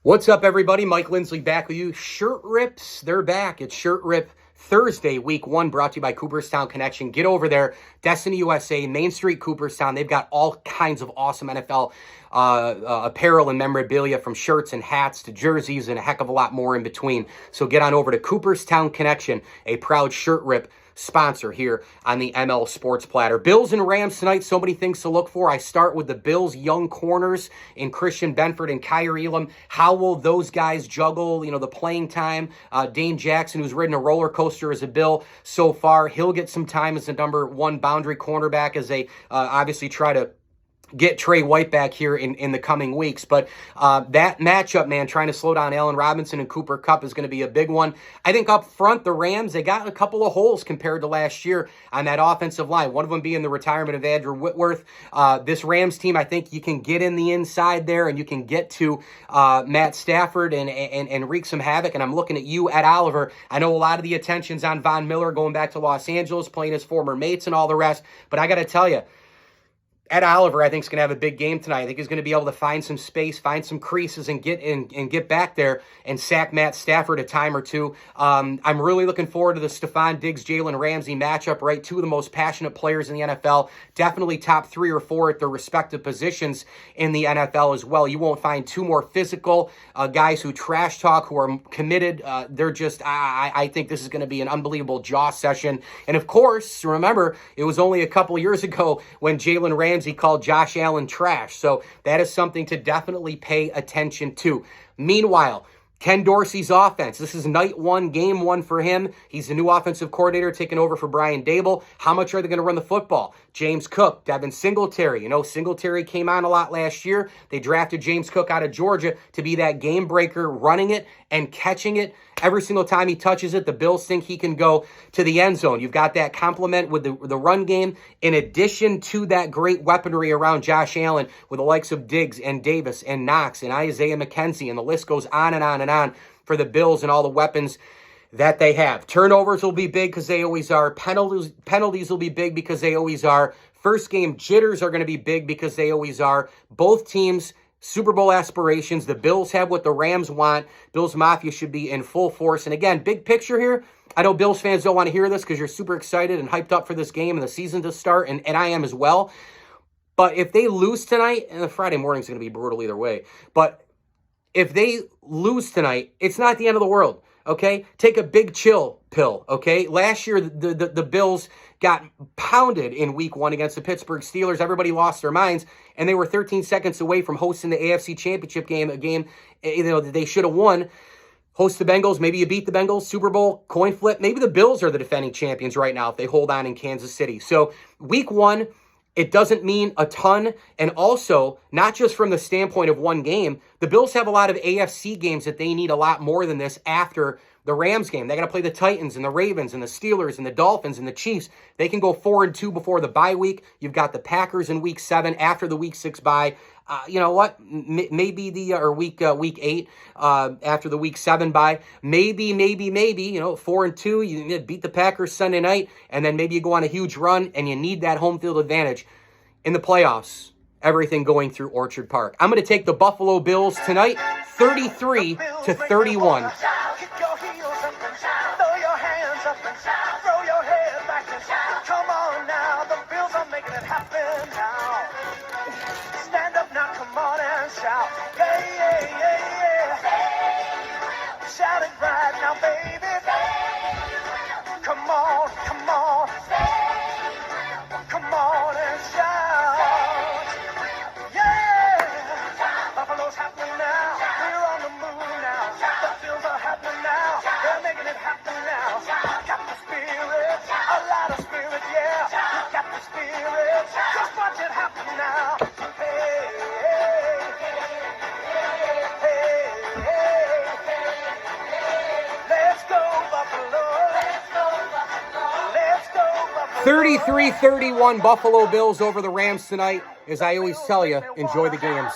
What's up, everybody? Mike Lindsley back with you. Shirt Rips, they're back. It's Shirt Rip Thursday, week 1, brought to you by Cooperstown Connection. Get over there, Destiny USA, Main Street, Cooperstown. They've got all kinds of awesome NFL apparel and memorabilia, from shirts and hats to jerseys and a heck of a lot more in between. So get on over to Cooperstown Connection, a proud Shirt Rip sponsor here on the ML Sports Platter. Bills and Rams tonight, so many things to look for. I start with the Bills' young corners in Christian Benford and Kaiir Elam. How will those guys juggle, the playing time? Dane Jackson, who's ridden a roller coaster as a Bill so far, he'll get some time as the number 1 boundary cornerback as they obviously try to get Trey White back here in the coming weeks. But that matchup, man, trying to slow down Allen Robinson and Cooper Kupp is going to be a big one. I think up front, the Rams, they got a couple of holes compared to last year on that offensive line, one of them being the retirement of Andrew Whitworth. This Rams team, I think you can get in the inside there and you can get to Matt Stafford and wreak some havoc. And I'm looking at you, Ed Oliver. I know a lot of the attention's on Von Miller going back to Los Angeles, playing his former mates and all the rest. But I got to tell you, Ed Oliver, I think, is going to have a big game tonight. I think he's going to be able to find some space, find some creases, and get back there and sack Matt Stafford a time or two. I'm really looking forward to the Stephon Diggs, Jalen Ramsey matchup, right? Two of the most passionate players in the NFL. Definitely top 3 or 4 at their respective positions in the NFL as well. You won't find 2 more physical guys who trash talk, who are committed. They're just, I think this is going to be an unbelievable jaw session. And of course, remember, it was only a couple years ago when Jalen Ramsey called Josh Allen trash. So that is something to definitely pay attention to. Meanwhile, Ken Dorsey's offense. This is night 1, game 1 for him. He's the new offensive coordinator taking over for Brian Daboll. How much are they going to run the football? James Cook, Devin Singletary. Singletary came on a lot last year. They drafted James Cook out of Georgia to be that game breaker, running it and catching it. Every single time he touches it, the Bills think he can go to the end zone. You've got that complement with the run game, in addition to that great weaponry around Josh Allen with the likes of Diggs and Davis and Knox and Isaiah McKenzie, and the list goes on and on and on for the Bills and all the weapons that they have. Turnovers will be big because they always are. Penalties will be big because they always are. First game jitters are going to be big because they always are. Both teams, Super Bowl aspirations. The Bills have what the Rams want. Bills Mafia should be in full force. And again, big picture here. I know Bills fans don't want to hear this because you're super excited and hyped up for this game and the season to start, and I am as well. But if they lose tonight, and the Friday morning's going to be brutal either way, but if they lose tonight, it's not the end of the world, okay? Take a big chill pill, okay? Last year, the Bills got pounded in week 1 against the Pittsburgh Steelers. Everybody lost their minds, and they were 13 seconds away from hosting the AFC Championship game, a game that they should have won. Host the Bengals, maybe you beat the Bengals, Super Bowl, coin flip. Maybe the Bills are the defending champions right now if they hold on in Kansas City. So week 1, it doesn't mean a ton. And also, not just from the standpoint of one game, the Bills have a lot of AFC games that they need a lot more than this after the Rams game. They got to play the Titans and the Ravens and the Steelers and the Dolphins and the Chiefs. They can go 4-2 before the bye week. You've got the Packers in week 7 after the week 6 bye. You know what? Maybe week 8 after the week 7 bye. Maybe 4-2. You beat the Packers Sunday night, and then maybe you go on a huge run, and you need that home field advantage in the playoffs. Everything going through Orchard Park. I'm going to take the Buffalo Bills tonight, 33-31. Shout, yeah. Shout it right now, baby. Come on. Come on and shout. Yeah. Buffalo's happening now. We're on the move now. The Bills are happening now. They're making it happen now. Got the spirit, a lot of spirit, yeah. You got the spirit. Just watch it happen now. Hey. 33-31 Buffalo Bills over the Rams tonight. As I always tell you, enjoy the games.